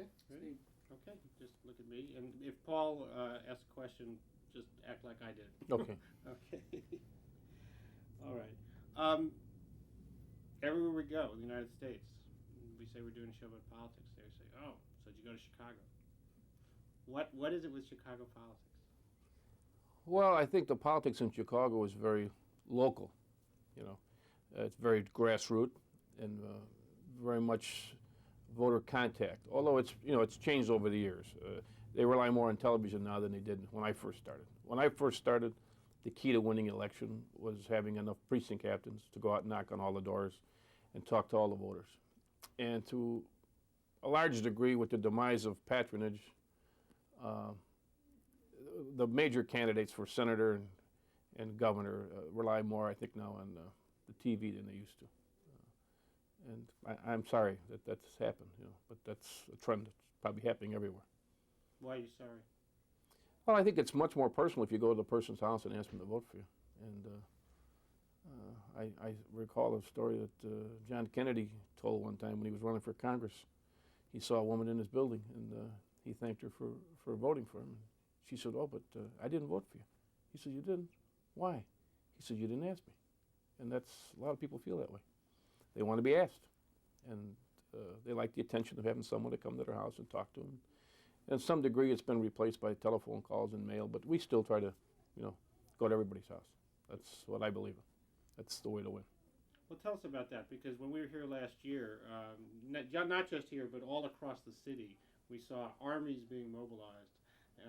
Okay, ready? Okay, just look at me. And if Paul asks a question, just act like I did. Okay. Okay. All right. Everywhere we go in the United States, we say we're doing a show about politics. They say, "Oh, so did you go to Chicago?" What is it with Chicago politics? Well, I think the politics in Chicago is very local. You know, it's very grassroots and very much voter contact. Although it's changed over the years. They rely more on television now than they did when I first started. When I first started, the key to winning an election was having enough precinct captains to go out and knock on all the doors and talk to all the voters. And to a large degree, with the demise of patronage, the major candidates for senator and governor rely more, I think, now on the TV than they used to. And I'm sorry that that's happened, but that's a trend that's probably happening everywhere. Why are you sorry? Well, I think it's much more personal if you go to the person's house and ask them to vote for you. And I recall a story that John Kennedy told one time when he was running for Congress. He saw a woman in his building, and he thanked her for voting for him. She said, "Oh, but I didn't vote for you." He said, "You didn't? Why?" He said, "You didn't ask me." And that's a lot of people feel that way. They want to be asked, and they like the attention of having someone to come to their house and talk to them. And to some degree, it's been replaced by telephone calls and mail, but we still try to, go to everybody's house. That's what I believe in. That's the way to win. Well, tell us about that, because when we were here last year, not just here, but all across the city, we saw armies being mobilized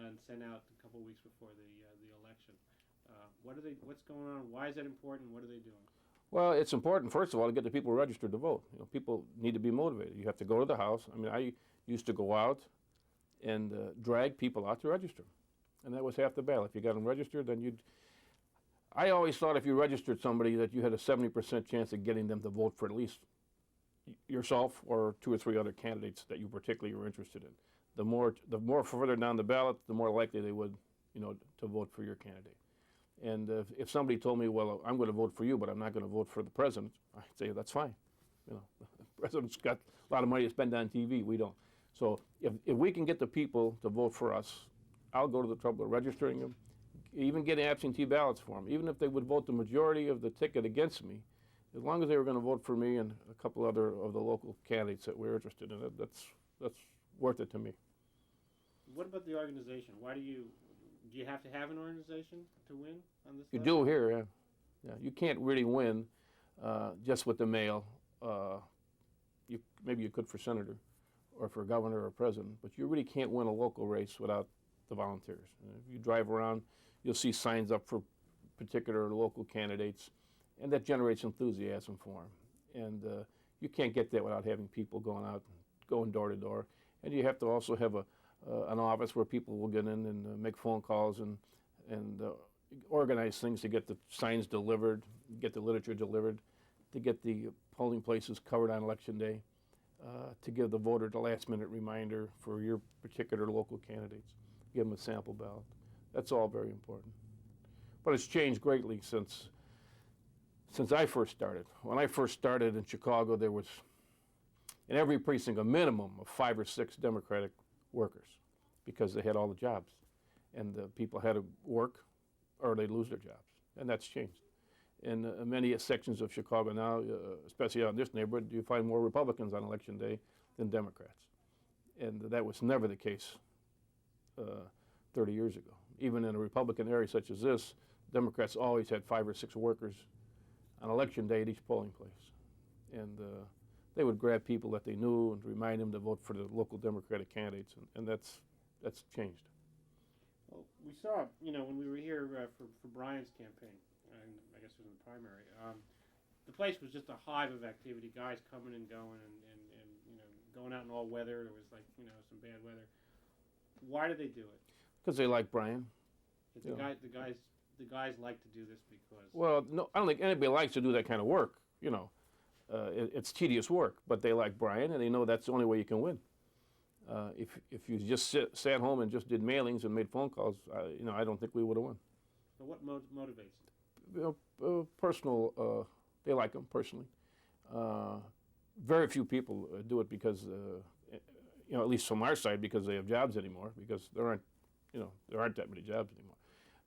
and sent out a couple of weeks before the election. What's going on? Why is that important? What are they doing? Well, it's important, first of all, to get the people registered to vote. People need to be motivated. You have to go to the house. I mean, I used to go out and drag people out to register. And that was half the battle. If you got them registered, then I always thought if you registered somebody that you had a 70% chance of getting them to vote for at least yourself or two or three other candidates that you particularly were interested in. The more further down the ballot, the more likely they would, to vote for your candidate. And if somebody told me, well, I'm going to vote for you, but I'm not going to vote for the president, I'd say that's fine. The president's got a lot of money to spend on TV. We don't. So if we can get the people to vote for us, I'll go to the trouble of registering them, even getting absentee ballots for them. Even if they would vote the majority of the ticket against me, as long as they were going to vote for me and a couple other of the local candidates that we're interested in, that's worth it to me. What about the organization? Do you have to have an organization to win on this? You do here, yeah. Yeah, you can't really win just with the mail. Maybe you could for senator or for governor or president, but you really can't win a local race without the volunteers. If you drive around, you'll see signs up for particular local candidates, and that generates enthusiasm for them. And you can't get that without having people going door to door. And you have to also have an office where people will get in and make phone calls and organize things to get the signs delivered, get the literature delivered, to get the polling places covered on election day, to give the voter the last-minute reminder for your particular local candidates, give them a sample ballot. That's all very important. But it's changed greatly since I first started. When I first started in Chicago, there was in every precinct a minimum of 5 or 6 Democratic workers because they had all the jobs. And the people had to work or they'd lose their jobs. And that's changed. In many sections of Chicago now, especially out in this neighborhood, you find more Republicans on election day than Democrats. And that was never the case 30 years ago. Even in a Republican area such as this, Democrats always had 5 or 6 workers on election day at each polling place. And they would grab people that they knew and remind them to vote for the local Democratic candidates, and that's changed. Well, we saw, when we were here for Brian's campaign, and I guess it was in the primary, the place was just a hive of activity, guys coming and going and going out in all weather. There was some bad weather. Why do they do it? Because they like Brian. The guys like to do this because... Well, no, I don't think anybody likes to do that kind of work, It's tedious work, but they like Brian, and they know that's the only way you can win. If you just sat home and just did mailings and made phone calls, I don't think we would have won. So what motivates them? Personal, they like them personally. Very few people do it because, you know, at least from our side, because they have jobs anymore, because there aren't, you know, there aren't that many jobs anymore.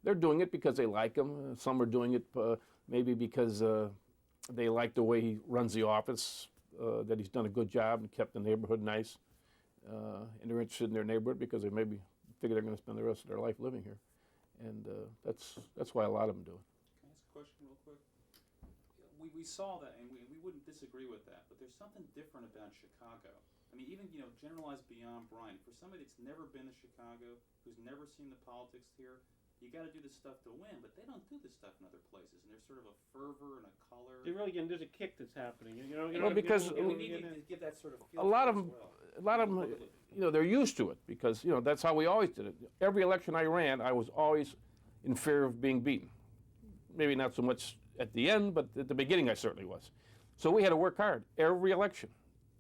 They're doing it because they like him. Some are doing it maybe because they like the way he runs the office, that he's done a good job and kept the neighborhood nice. And they're interested in their neighborhood because they maybe figure they're going to spend the rest of their life living here. And that's why a lot of them do it. Can I ask a question real quick? We saw that, and we wouldn't disagree with that, but there's something different about Chicago. I mean, even, you know, generalized beyond Brian, for somebody that's never been to Chicago, who's never seen the politics here, you got to do this stuff to win, but they don't do this stuff in other places, and there's sort of a fervor and a color. There's a kick that's happening. Because we need to give that sort of feel a lot of as them, well. you know, they're used to it because, you know, that's how we always did it. Every election I ran, I was always in fear of being beaten. Maybe not so much at the end, but at the beginning I certainly was. So we had to work hard every election.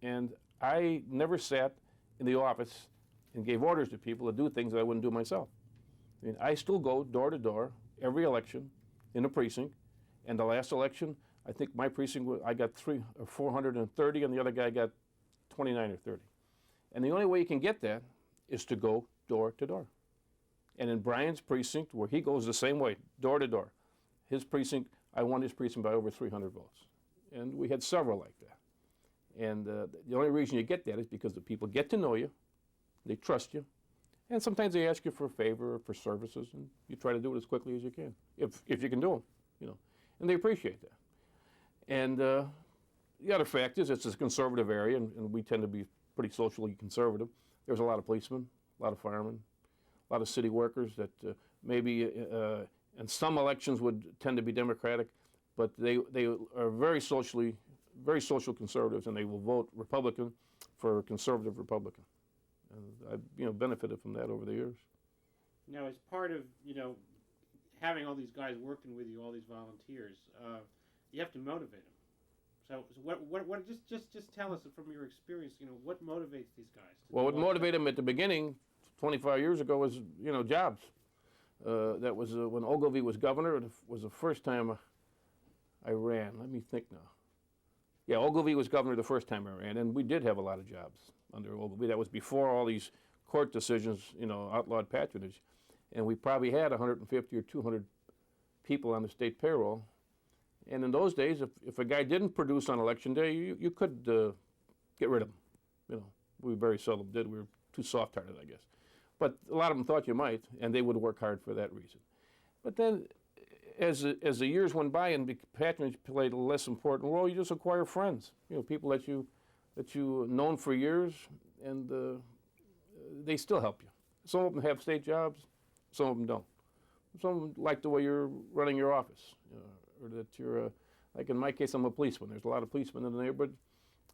And I never sat in the office and gave orders to people to do things that I wouldn't do myself. I mean, I still go door to door every election in a precinct. And the last election, I think my precinct, I got 430, and the other guy got 29 or 30. And the only way you can get that is to go door to door. And in Brian's precinct, where he goes the same way, door to door, his precinct, I won his precinct by over 300 votes. And we had several like that. And the only reason you get that is because the people get to know you, they trust you, and sometimes they ask you for a favor or for services, and you try to do it as quickly as you can, if you can do them, you know. And they appreciate that. And the other fact is it's a conservative area, and we tend to be pretty socially conservative. There's a lot of policemen, a lot of firemen, a lot of city workers that maybe in some elections would tend to be Democratic, but they are very social conservatives, and they will vote Republican for a conservative Republican. And I've, you know, benefited from that over the years. Now, as part of, you know, having all these guys working with you, all these volunteers, you have to motivate them. So what? Just tell us from your experience, you know, what motivates these guys? Well, what motivated them at the beginning, 25 years ago, was, you know, jobs. That was when Ogilvy was governor. It was the first time I ran. Let me think now. Yeah, Ogilvy was governor the first time I ran, and we did have a lot of jobs under Ogilvy. That was before all these court decisions, you know, outlawed patronage. And we probably had 150 or 200 people on the state payroll. And in those days, if a guy didn't produce on election day, you could get rid of him. You know, we very seldom did. We were too soft-hearted, I guess. But a lot of them thought you might, and they would work hard for that reason. But then, as the years went by and patronage played a less important role, you just acquire friends. You know, people that you known for years, and they still help you. Some of them have state jobs, some of them don't. Some of them like the way you're running your office, or that you're, like in my case, I'm a policeman. There's a lot of policemen in the neighborhood.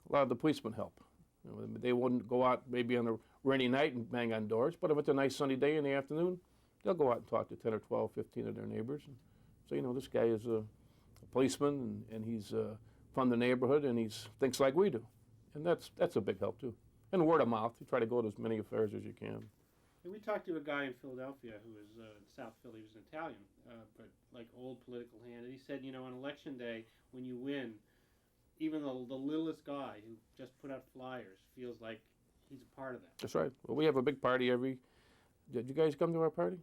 A lot of the policemen help. You know, they wouldn't go out maybe on a rainy night and bang on doors, but if it's a nice sunny day in the afternoon, they'll go out and talk to 10 or 12, 15 of their neighbors. And so, you know, this guy is a policeman, and he's from the neighborhood, and he thinks like we do. And that's a big help, too. And word of mouth. You try to go to as many affairs as you can. And we talked to a guy in Philadelphia who was in South Philly. He was an Italian, but like old political hand. And he said, you know, on election day, when you win, even the littlest guy who just put out flyers feels like he's a part of that. That's right. Well, we have a big party did you guys come to our party?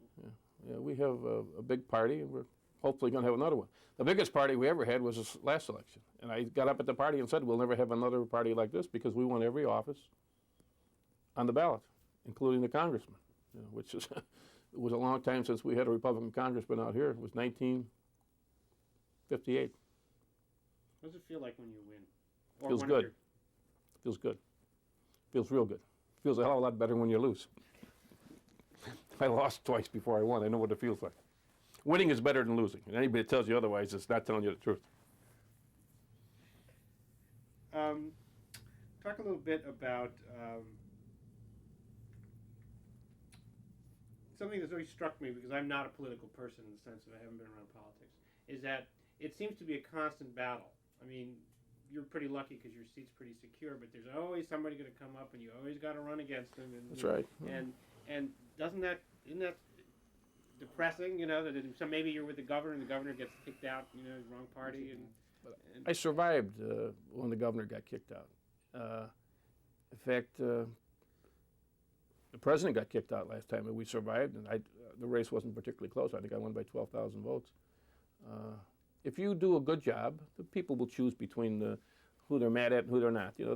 Yeah, we have a big party, and we're hopefully going to have another one. The biggest party we ever had was this last election. And I got up at the party and said, we'll never have another party like this because we won every office on the ballot, including the congressman, you know, which is, it was a long time since we had a Republican congressman out here. It was 1958. What does it feel like when you win? Feels good. Feels good. Feels real good. Feels a hell of a lot better when you lose. I lost twice before I won. I know what it feels like. Winning is better than losing. And anybody that tells you otherwise is not telling you the truth. Talk a little bit about something that's always struck me, because I'm not a political person in the sense that I haven't been around politics, is that it seems to be a constant battle. I mean, you're pretty lucky because your seat's pretty secure, but there's always somebody going to come up, and you always got to run against them. And, that's right. And isn't that depressing? You know, that maybe you're with the governor, and the governor gets kicked out. You know, wrong party. And I survived when the governor got kicked out. In fact, The president got kicked out last time, and we survived, and the race wasn't particularly close. I think I won by 12,000 votes. If you do a good job, the people will choose between who they're mad at and who they're not. You know,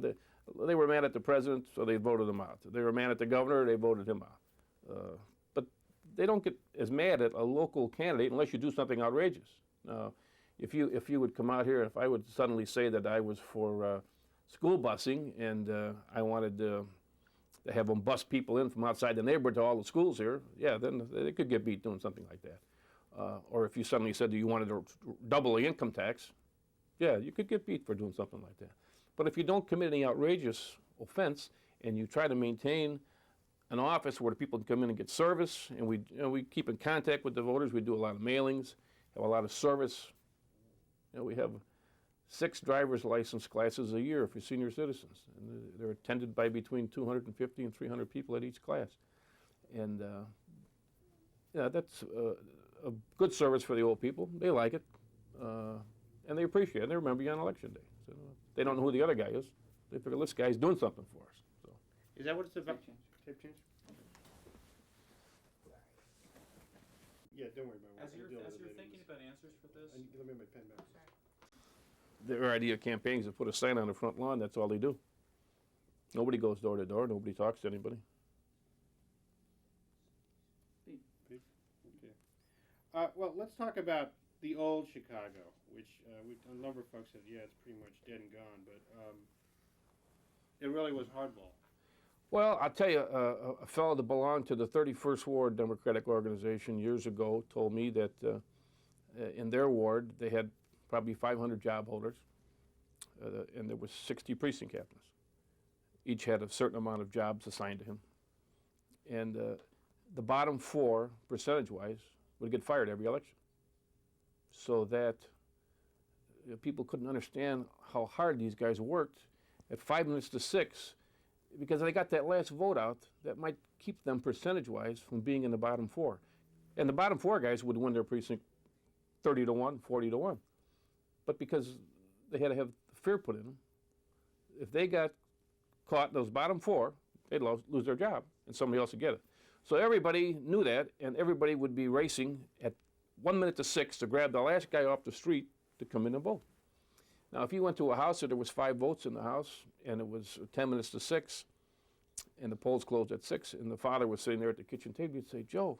they were mad at the president, so they voted him out. They were mad at the governor, they voted him out. But they don't get as mad at a local candidate unless you do something outrageous. If you would come out here, if I would suddenly say that I was for school busing and I wanted to have them bus people in from outside the neighborhood to all the schools here, yeah, then they could get beat doing something like that. Or if you suddenly said that you wanted to double the income tax, yeah, you could get beat for doing something like that. But if you don't commit any outrageous offense and you try to maintain an office where the people can come in and get service, and we keep in contact with the voters, we do a lot of mailings, have a lot of service. We have 6 driver's license classes a year for senior citizens, and they're attended by between 250 and 300 people at each class. And yeah, that's a good service for the old people. They like it, and they appreciate it. They remember you on election day. So they don't know who the other guy is. They figure this guy's doing something for us. So. Is that what it's about? Tape change? Yeah, don't worry about it. As you're thinking about answers for this, Let me have my pen back. Their idea of campaigns is to put a sign on the front lawn. That's all they do. Nobody goes door to door. Nobody talks to anybody. Okay. Well, let's talk about the old Chicago, which a number of folks said, yeah, it's pretty much dead and gone, but it really was hardball. Well, I'll tell you, a fellow that belonged to the 31st Ward Democratic Organization years ago told me that in their ward they had probably 500 job holders, and there was 60 precinct captains. Each had a certain amount of jobs assigned to him. And the bottom 4, percentage-wise, would get fired every election. So that people couldn't understand how hard these guys worked at 5 minutes to 6, because they got that last vote out that might keep them percentage-wise from being in the bottom 4. And the bottom 4 guys would win their precinct 30 to 1, 40 to 1. But because they had to have fear put in them, if they got caught in those bottom 4, they'd lose their job, and somebody else would get it. So everybody knew that, and everybody would be racing at 1 minute to 6 to grab the last guy off the street to come in and vote. Now, if you went to a house and there was 5 votes in the house, and it was 10 minutes to 6, and the polls closed at 6, and the father was sitting there at the kitchen table, you'd say, "Joe,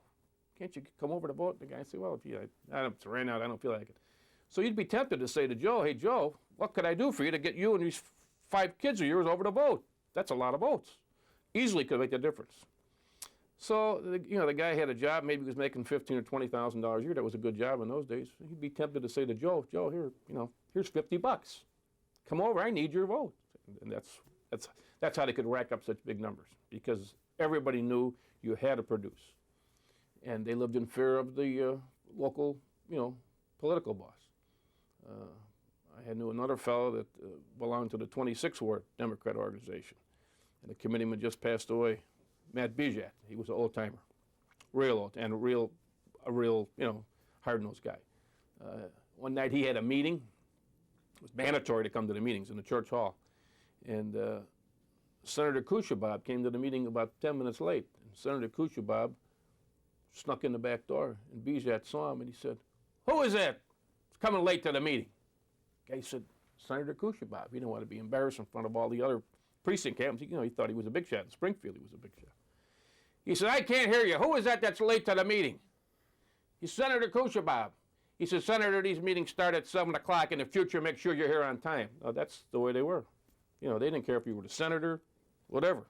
can't you come over to vote?" And the guy would say, "Well, if right now I don't feel like it." So you'd be tempted to say to Joe, "Hey, Joe, what could I do for you to get you and these 5 kids of yours over to vote?" That's a lot of votes. Easily could make a difference. So the guy had a job. Maybe he was making $15,000 or $20,000 a year. That was a good job in those days. He'd be tempted to say to Joe, "Here, here's $50. Come over. I need your vote." And that's how they could rack up such big numbers, because everybody knew you had to produce, and they lived in fear of the local, political boss. I knew another fellow that belonged to the 26th Ward Democrat organization, and the committeeman just passed away, Matt Bijat. He was an old-timer, real old, and a real hard-nosed guy. One night he had a meeting. It was mandatory to come to the meetings in the church hall, and Senator Kushabab came to the meeting about 10 minutes late. And Senator Kushabab snuck in the back door, and Bijat saw him, and he said, "Who is that? It's coming late to the meeting." The guy said, "Senator Kushabab." He didn't want to be embarrassed in front of all the other precinct captains. He thought he was a big shot. In Springfield, he was a big shot. He said, "I can't hear you. Who is that that's late to the meeting?" He's Senator Kushabab. He said, "Senator, these meetings start at 7 o'clock. In the future, make sure you're here on time." That's the way they were. They didn't care if you were the senator, whatever.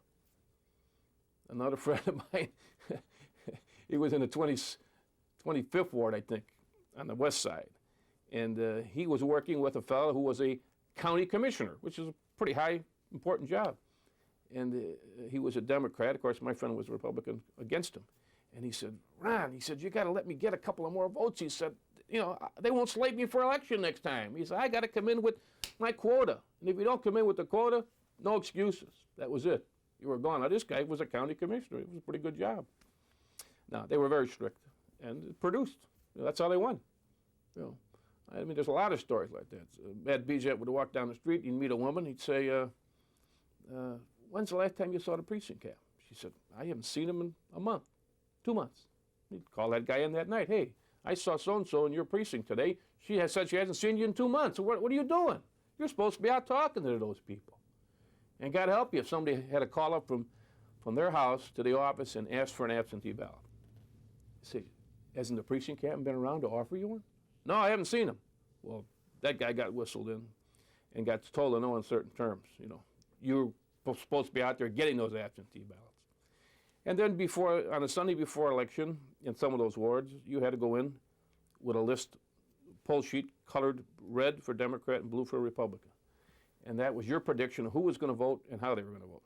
Another friend of mine, he was in the 25th Ward, I think, on the west side. And he was working with a fellow who was a county commissioner, which is a pretty high, important job. And he was a Democrat. Of course, my friend was a Republican against him. And he said, "Ron," he said, "you got to let me get a couple of more votes." He said, "They won't slate me for election next time." He said, "I got to come in with my quota. And if you don't come in with the quota, no excuses." That was it. You were gone. Now, this guy was a county commissioner. It was a pretty good job. Now, they were very strict, and it produced. That's how they won. There's a lot of stories like that. Matt Bijat would walk down the street, he'd meet a woman, he'd say, "When's the last time you saw the precinct cap?" She said, I haven't seen him in a month, 2 months. He'd call that guy in that night. Hey, I saw so-and-so in your precinct today. She has said she hasn't seen you in 2 months. What are you doing? You're supposed to be out talking to those people. And God help you if somebody had a call up from their house to the office and asked for an absentee ballot. You say, hasn't the precinct captain been around to offer you one? No, I haven't seen him. Well, that guy got whistled in and got told to no in certain terms. You know, you're supposed to be out there getting those absentee ballots. And then on a Sunday before election, in some of those wards, you had to go in with a list, poll sheet colored red for Democrat and blue for Republican. And that was your prediction of who was going to vote and how they were going to vote.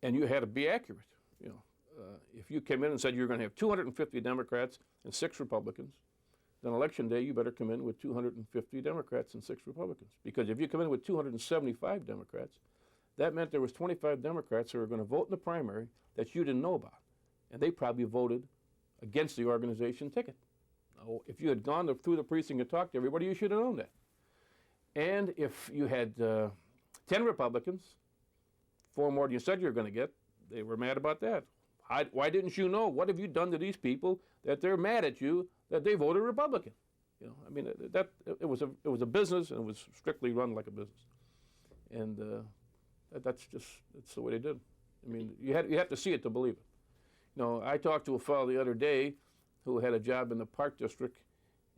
And you had to be accurate. You know, if you came in and said you're going to have 250 Democrats and 6 Republicans, then election day you better come in with 250 Democrats and 6 Republicans. Because if you come in with 275 Democrats, that meant there was 25 Democrats who were going to vote in the primary that you didn't know about. And they probably voted against the organization ticket. Now, if you had gone through the precinct and talked to everybody, you should have known that. And if you had 10 Republicans, 4 more than you said you were going to get, they were mad about that. Why didn't you know? What have you done to these people that they're mad at you that they voted Republican? You know, I mean, it was a business, and it was strictly run like a business. And that's the way they did. I mean, you have to see it to believe it. You know, I talked to a fellow the other day who had a job in the Park District,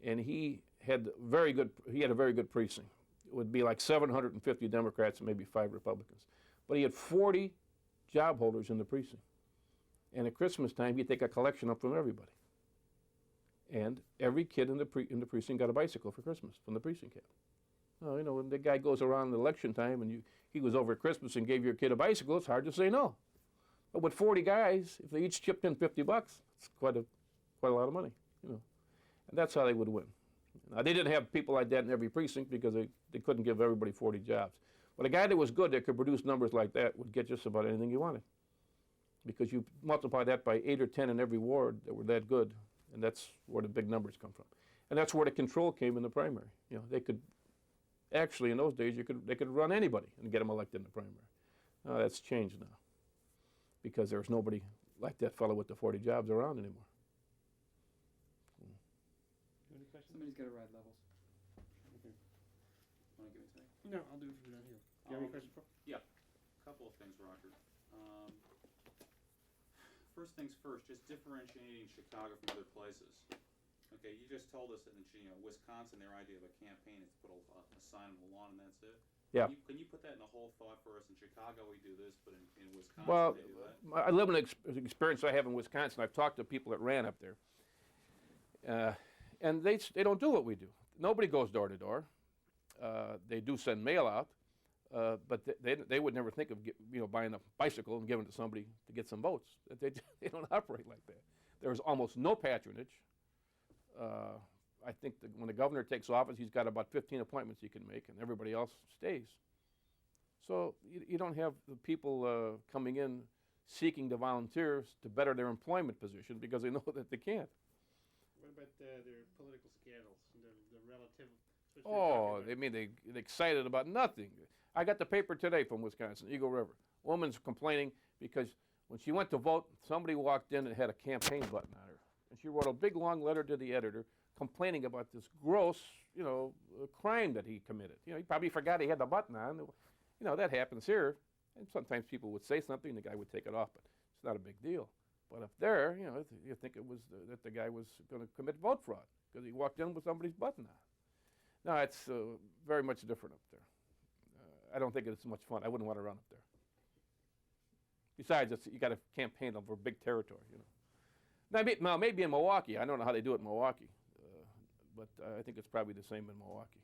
and he had a very good precinct. It would be like 750 Democrats and maybe 5 Republicans. But he had 40 job holders in the precinct. And at Christmas time, he'd take a collection up from everybody. And every kid in the precinct got a bicycle for Christmas from the precinct captain. Well, you know, when the guy goes around election time and he was over at Christmas and gave your kid a bicycle, it's hard to say no. But with 40 guys, if they each chipped in $50, it's quite a lot of money, you know. And that's how they would win. Now, they didn't have people like that in every precinct because they couldn't give everybody 40 jobs. But a guy that was good, that could produce numbers like that, would get just about anything you wanted. Because you multiply that by 8 or 10 in every ward that were that good, and that's where the big numbers come from. And that's where the control came in the primary. You know, they could, actually in those days, they could run anybody and get them elected in the primary. That's changed now, because there's nobody like that fellow with the 40 jobs around anymore. Any questions? Somebody's got to ride levels. Okay. Want to give it to me? No, I'll do it from down here. Do you have any questions, Paul? Yeah, a couple of things, Roger. First things first, just differentiating Chicago from other places. Okay, you just told us that in Wisconsin, their idea of a campaign is to put a sign on the lawn and that's it. Yeah. Can you put that in the whole thought for us? In Chicago, we do this, but in Wisconsin, Well, they do that. I live in an experience I have in Wisconsin. I've talked to people that ran up there, and they don't do what we do. Nobody goes door to door. They do send mail out, but they would never think of buying a bicycle and giving it to somebody to get some votes. They don't operate like that. There's almost no patronage. I think when the governor takes office, he's got about 15 appointments he can make, and everybody else stays. So you don't have the people coming in seeking the volunteers to better their employment position because they know that they can't. What about their political scandals, the relative? Oh, they're excited about nothing. I got the paper today from Wisconsin, Eagle River. Woman's complaining because when she went to vote, somebody walked in and had a campaign button on her. And she wrote a big, long letter to the editor complaining about this gross, crime that he committed. He probably forgot he had the button on. That happens here. And sometimes people would say something, the guy would take it off, but it's not a big deal. But up there, you think it was that the guy was going to commit vote fraud because he walked in with somebody's button on. No, it's very much different up there. I don't think it's much fun. I wouldn't want to run up there. Besides, you got to campaign over big territory, Now, maybe in Milwaukee. I don't know how they do it in Milwaukee, but I think it's probably the same in Milwaukee.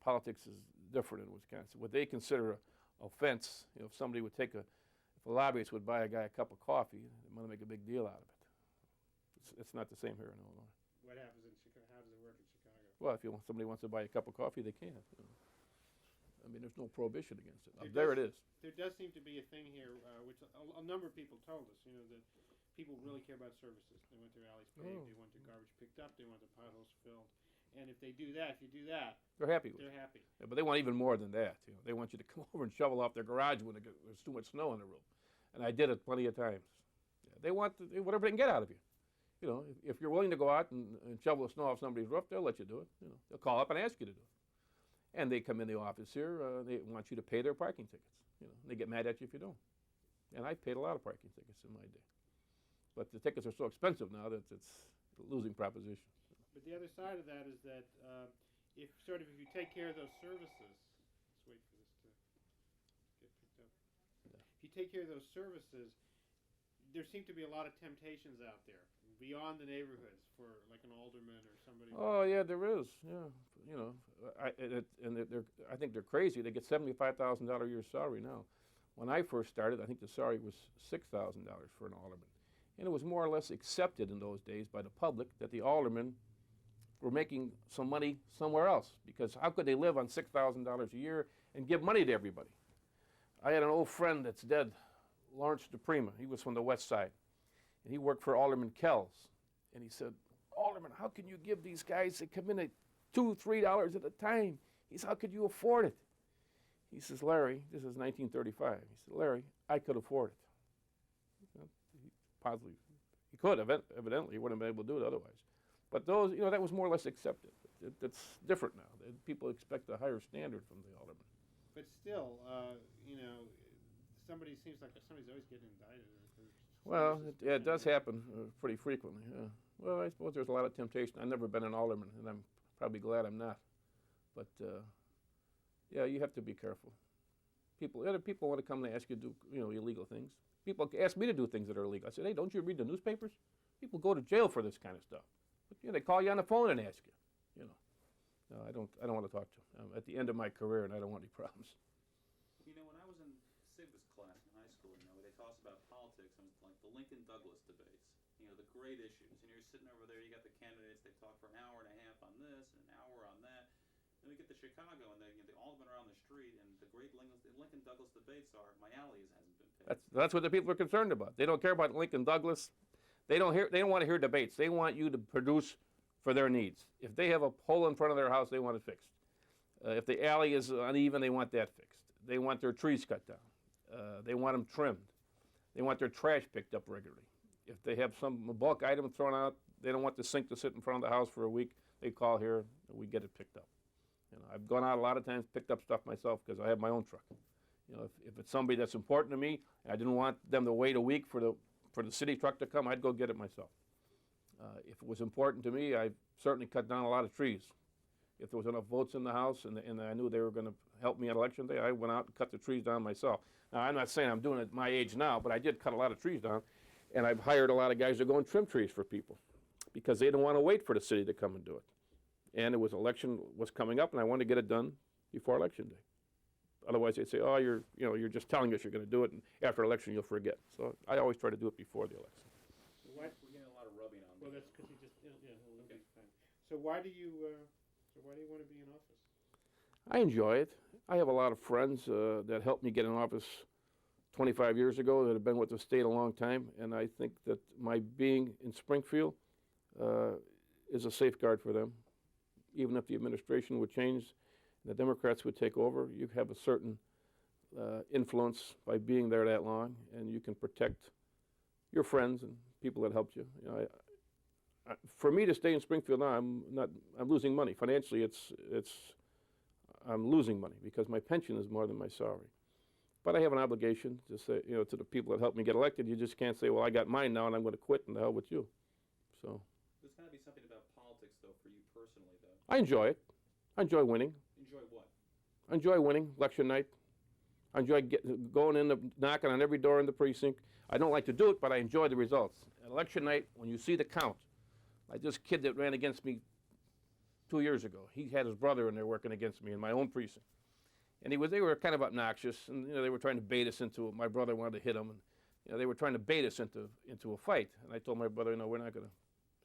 Politics is different in Wisconsin. What they consider an offense, if somebody would if a lobbyist would buy a guy a cup of coffee, they want to make a big deal out of it. It's not the same here in Illinois. What happens in Chicago? How does it work in Chicago? Well, if somebody wants to buy a cup of coffee, they can. I mean, there's no prohibition against it. There There it is. There does seem to be a thing here, which a number of people told us, that people really care about services. They want their alleys paved, they want their garbage picked up, they want their potholes filled. and if they do that, if you do that, They're happy with they're it. happy. Yeah, but they want even more than that. They want you to come over and shovel off their garage when there's too much snow on the roof. And I did it plenty of times. Yeah, they want whatever they can get out of you. If you're willing to go out and shovel the snow off somebody's roof, they'll let you do it. They'll call up and ask you to do it. And they come in the office here. They want you to pay their parking tickets. They get mad at you if you don't. And I paid a lot of parking tickets in my day. But the tickets are so expensive now that it's a losing proposition. But the other side of that is that if you take care of those services, let's wait for this to get picked up. Yeah. If you take care of those services, there seem to be a lot of temptations out there beyond the neighborhoods for like an alderman or somebody. Oh yeah, there is. Yeah, I think they're crazy. They get $75,000 a year salary now. When I first started, I think the salary was $6,000 for an alderman, and it was more or less accepted in those days by the public that the aldermen were making some money somewhere else, because how could they live on $6,000 a year and give money to everybody? I had an old friend that's dead, Lawrence DePrima. He was from the West Side, and he worked for Alderman Kells. And he said, Alderman, how can you give these guys that come in at $2, $3 at a time? He said, how could you afford it? He says, Larry, this is 1935. He said, Larry, I could afford it. Possibly, he could, evidently. He wouldn't have been able to do it otherwise. But those, that was more or less accepted. It's different now. People expect a higher standard from the alderman. But still, somebody seems like somebody's always getting indicted. Well, it does happen pretty frequently. Yeah. Well, I suppose there's a lot of temptation. I've never been an alderman, and I'm probably glad I'm not. But yeah, you have to be careful. Other people want to come and ask you to do illegal things. People ask me to do things that are illegal. I said, hey, don't you read the newspapers? People go to jail for this kind of stuff. But they call you on the phone and ask you. No, I don't want to talk to them. I'm at the end of my career, and I don't want any problems. When I was in civics class in high school, they taught us about politics, and like the Lincoln-Douglas debates, the great issues. And you're sitting over there, you got the candidates, they talk for an hour and a half on this and an hour on that. Then we get to Chicago, and the aldermen are on the street, and the great Lincoln-Douglas debates are, my alley hasn't been paid. That's what the people are concerned about. They don't care about Lincoln-Douglas. They don't want to hear debates. They want you to produce for their needs. If they have a hole in front of their house, they want it fixed. If the alley is uneven, they want that fixed. They want their trees cut down. They want them trimmed. They want their trash picked up regularly. If they have some bulk item thrown out, they don't want the sink to sit in front of the house for a week. They call here, and we get it picked up. I've gone out a lot of times, picked up stuff myself because I have my own truck. If it's somebody that's important to me, and I didn't want them to wait a week for the city truck to come, I'd go get it myself. If it was important to me, I certainly cut down a lot of trees. If there was enough votes in the House and I knew they were going to help me on election day, I went out and cut the trees down myself. Now, I'm not saying I'm doing it at my age now, but I did cut a lot of trees down, and I've hired a lot of guys to go and trim trees for people because they didn't want to wait for the city to come and do it. And election was coming up, and I wanted to get it done before election day. Otherwise, they'd say, oh, you're just telling us you're going to do it, and after election you'll forget. So I always try to do it before the election. What? We're getting a lot of rubbing on. Well, that's because you just okay. So why do you want to be in office? I enjoy it. I have a lot of friends that helped me get in office 25 years ago that have been with the state a long time, and I think that my being in Springfield is a safeguard for them. Even if the administration would change, the Democrats would take over, you have a certain influence by being there that long, and you can protect your friends and people that helped you. For me to stay in Springfield now, I'm losing money financially. I'm losing money because my pension is more than my salary. But I have an obligation to say, to the people that helped me get elected. You just can't say, well, I got mine now and I'm going to quit, and the hell with you. So. There's got to be something about politics, though, for you personally, though. I enjoy it. I enjoy winning. Enjoy what? I enjoy winning election night. I enjoy going in, knocking on every door in the precinct. I don't like to do it, but I enjoy the results. At election night, when you see the count, like this kid that ran against me 2 years ago, he had his brother in there working against me in my own precinct. And they were kind of obnoxious, and they were trying to bait us into it. My brother wanted to hit him, and they were trying to bait us into a fight. And I told my brother, we're not going to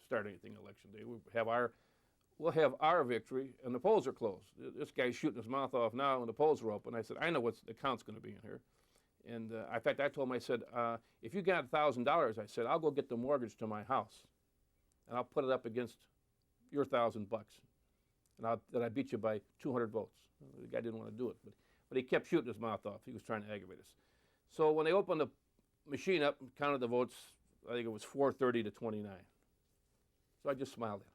start anything election day. We'll have our victory, and the polls are closed. This guy's shooting his mouth off now, and the polls are open. I said, I know what the count's going to be in here. And in fact, I told him, I said, if you got $1,000, I said, I'll go get the mortgage to my house, and I'll put it up against your $1,000. and that I beat you by 200 votes. The guy didn't want to do it, but he kept shooting his mouth off. He was trying to aggravate us. So when they opened the machine up and counted the votes, I think it was 430 to 29. So I just smiled at him.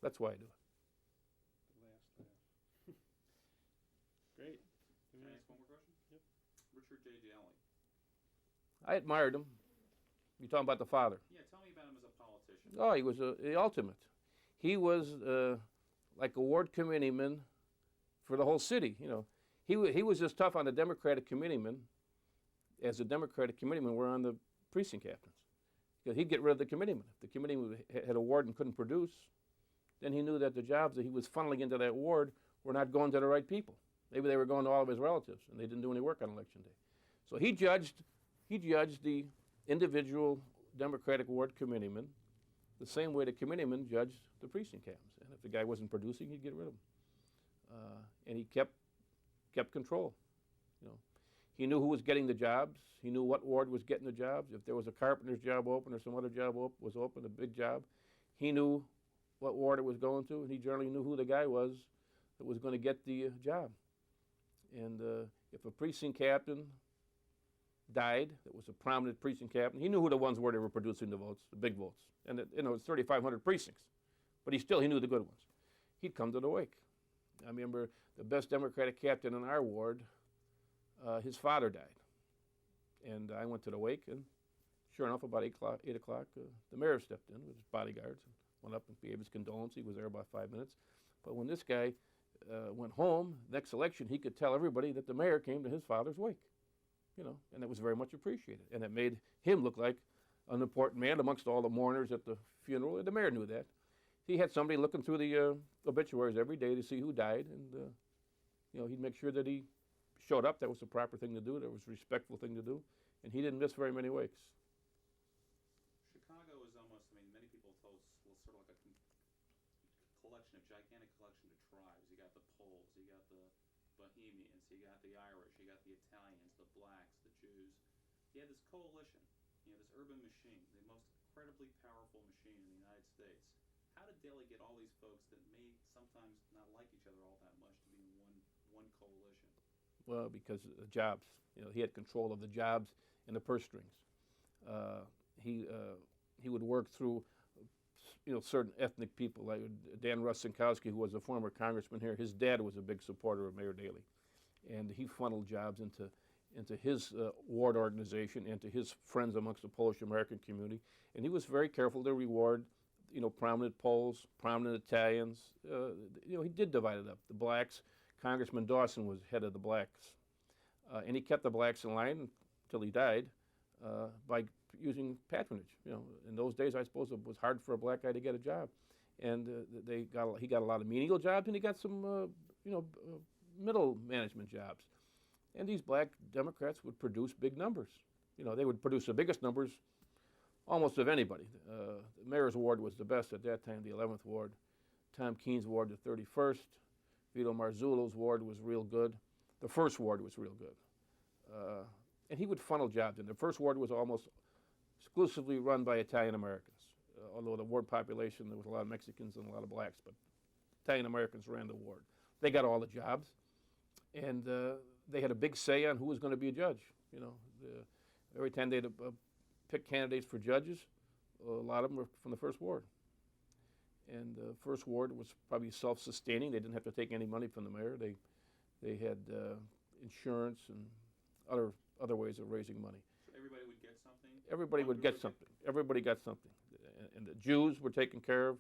That's why I do it. The last laugh. Great. Can I ask one more question? Yep. Richard J. Daly. I admired him. You're talking about the father. Yeah, tell me about him as a politician. Oh, he was the ultimate. He was like a ward committeeman for the whole city. You know, he was as tough on the Democratic committeeman as the Democratic committeemen were on the precinct captains. Because he'd get rid of the committeeman. If the committeeman had a ward and couldn't produce, then he knew that the jobs that he was funneling into that ward were not going to the right people. Maybe they were going to all of his relatives, and they didn't do any work on election day. So he judged the individual Democratic ward committeeman the same way the committeeman judged the precinct captains. And if the guy wasn't producing, he'd get rid of him. And he kept control. You know, he knew who was getting the jobs. He knew what ward was getting the jobs. If there was a carpenter's job open or some other job was open, a big job, he knew what ward it was going to, and he generally knew who the guy was that was going to get the job. And if a precinct captain died, that was a prominent precinct captain, he knew who the ones were that were producing the votes, the big votes. And it, you know, it's 3,500 precincts, but he knew the good ones. He'd come to the wake. I remember the best Democratic captain in our ward, his father died. And I went to the wake, and sure enough, about 8 o'clock, the mayor stepped in with his bodyguards and went up and gave his condolence. He was there about 5 minutes. But when this guy went home, next election, he could tell everybody that the mayor came to his father's wake, you know, and it was very much appreciated. And it made him look like an important man amongst all the mourners at the funeral. And the mayor knew that. He had somebody looking through the obituaries every day to see who died, and you know, he'd make sure that he showed up. That was the proper thing to do. That was a respectful thing to do, and he didn't miss very many wakes. Chicago is almost, I mean, many people told us, well, sort of like a gigantic collection of tribes. You got the Poles, you got the Bohemians, you got the Irish, you got the Italians, the blacks, the Jews. You had this coalition, you know, this urban machine, the most incredibly powerful machine in the United States. How did Daley get all these folks that may sometimes not like each other all that much to be in one coalition? Well, because of the jobs. You know, he had control of the jobs and the purse strings. He would work through, you know, certain ethnic people, like Dan Russinkowski, who was a former congressman here. His dad was a big supporter of Mayor Daley, and he funneled jobs into his ward organization and to his friends amongst the Polish American community. And he was very careful to reward, you know, prominent Poles, prominent Italians. You know, he did divide it up. The blacks, Congressman Dawson was head of the blacks, and he kept the blacks in line until he died by using patronage. You know, in those days, I suppose it was hard for a black guy to get a job, and he got a lot of menial jobs, and he got some you know, middle management jobs. And these black Democrats would produce big numbers. You know, they would produce the biggest numbers almost of anybody. The mayor's ward was the best at that time, the 11th ward. Tom Keene's ward, the 31st. Vito Marzullo's ward was real good. The first ward was real good. And he would funnel jobs in. The first ward was almost exclusively run by Italian Americans. Although the ward population, there was a lot of Mexicans and a lot of blacks, but Italian Americans ran the ward. They got all the jobs, and they had a big say on who was going to be a judge. You know, every time they'd pick candidates for judges, a lot of them were from the first ward. And the first ward was probably self-sustaining. They didn't have to take any money from the mayor. They had insurance and other ways of raising money. So everybody would get something? Everybody would get something. Everybody got something. And the Jews were taken care of.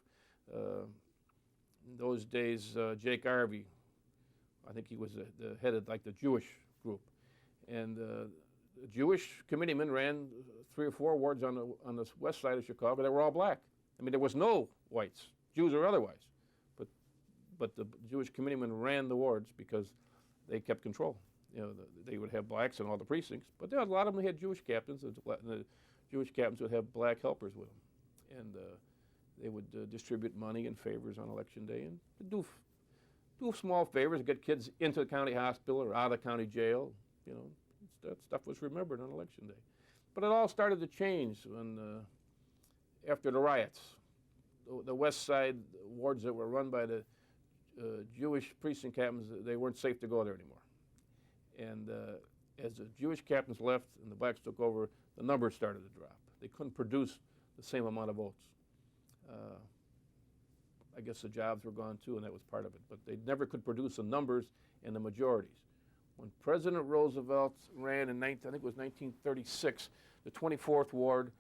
In those days, Jake Arvey, I think he was the head of like the Jewish group. And the Jewish committeemen ran 3 or 4 wards on the west side of Chicago that were all black. I mean, there was no whites, Jews or otherwise. But the Jewish committeemen ran the wards because they kept control. You know, they would have blacks in all the precincts, but there was a lot of them had Jewish captains, and the Jewish captains would have black helpers with them. And they would distribute money and favors on election day and do small favors, get kids into the county hospital or out of the county jail. You know, that stuff was remembered on election day. But it all started to change when, after the riots. The west side wards that were run by the Jewish precinct captains, they weren't safe to go there anymore. And as the Jewish captains left and the blacks took over, the numbers started to drop. They couldn't produce the same amount of votes. I guess the jobs were gone too, and that was part of it. But they never could produce the numbers and the majorities. When President Roosevelt ran in, I think it was 1936, the 24th Ward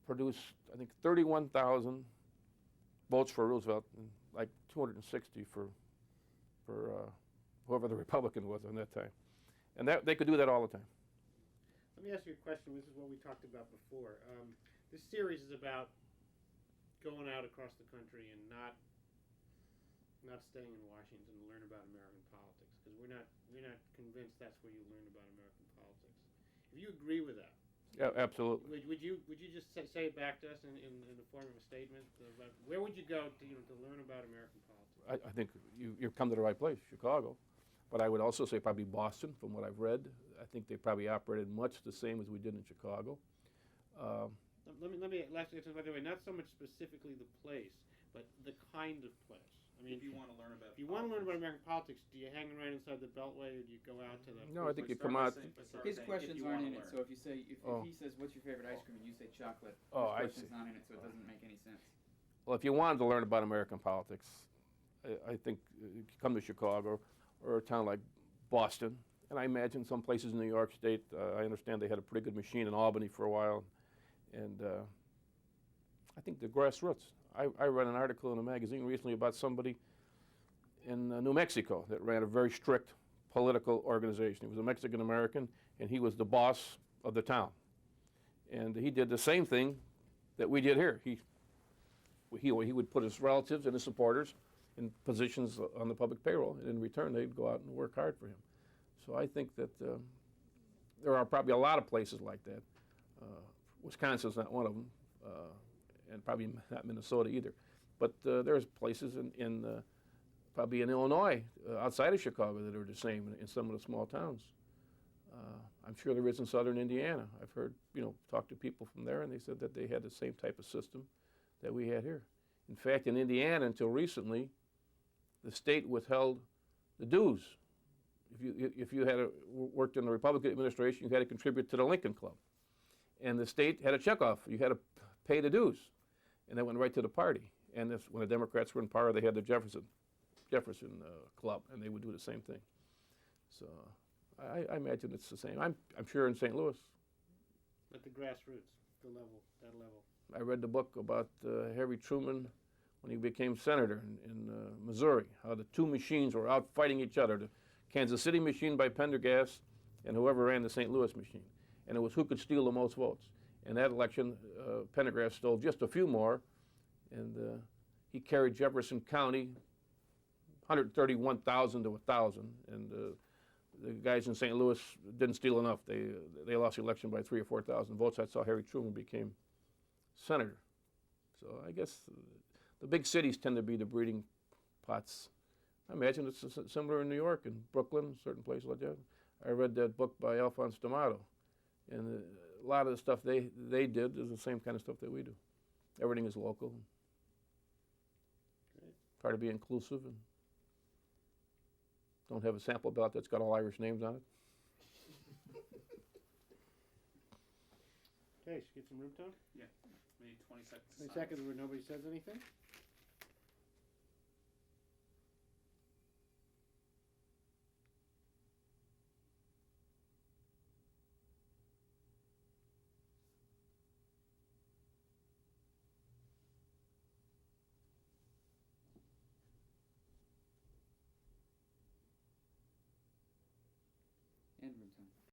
produced, I think, 31,000 votes for Roosevelt and like 260 for whoever the Republican was on that time. And that they could do that all the time. Let me ask you a question. This is what we talked about before. This series is about going out across the country and not staying in Washington to learn about American politics, because we're not convinced that's where you learn about American politics. If you agree with that, Yeah, absolutely. would you just say it back to us in the form of a statement? About where would you go to learn about American politics? I think you've come to the right place, Chicago. But I would also say probably Boston, from what I've read. I think they probably operated much the same as we did in Chicago. Let me last answer, by the way, not so much specifically the place, but the kind of place. I mean, If you want to learn about if you want to learn about American politics, do you hang around inside the Beltway, or do you go out to the? No, I think you come out. His questions aren't in it, so if you say, if he says, what's your favorite ice cream, and you say chocolate, Oh, I his question's see. not in it, so it doesn't make any sense. Well, if you wanted to learn about American politics, I think you come to Chicago or a town like Boston, and I imagine some places in New York State. I understand they had a pretty good machine in Albany for a while, and I think the grassroots. I read an article in a magazine recently about somebody in New Mexico that ran a very strict political organization. He was a Mexican American, and he was the boss of the town. And he did the same thing that we did here. He would put his relatives and his supporters in positions on the public payroll, and in return they'd go out and work hard for him. So I think that there are probably a lot of places like that. Wisconsin's not one of them, and probably not Minnesota either. But there's places probably in Illinois, outside of Chicago, that are the same in some of the small towns. I'm sure there is in southern Indiana. I've heard, talk to people from there, and they said that they had the same type of system that we had here. In fact, in Indiana, until recently, the state withheld the dues. If you had worked in the Republican administration, you had to contribute to the Lincoln Club. And the state had a checkoff. You had to pay the dues. And that went right to the party. And when the Democrats were in power, they had the Jefferson Club, and they would do the same thing. So I imagine it's the same. I'm sure in St. Louis. But the grassroots, that level. I read the book about Harry Truman when he became senator in Missouri, how the two machines were out fighting each other, the Kansas City machine by Pendergast and whoever ran the St. Louis machine. And it was who could steal the most votes. In that election, Pendergast stole just a few more, and he carried Jefferson County 131,000 to 1,000, and the guys in St. Louis didn't steal enough. They lost the election by 3,000 or 4,000 votes. That's how Harry Truman became senator. So I guess the big cities tend to be the breeding pots. I imagine it's similar in New York and Brooklyn, certain places like that. I read that book by Alphonse D'Amato, and a lot of the stuff they did is the same kind of stuff that we do. Everything is local. Try to be inclusive and don't have a sample ballot that's got all Irish names on it. Okay, should we get some room tone? Yeah, maybe 20 seconds. 20 seconds where nobody says anything?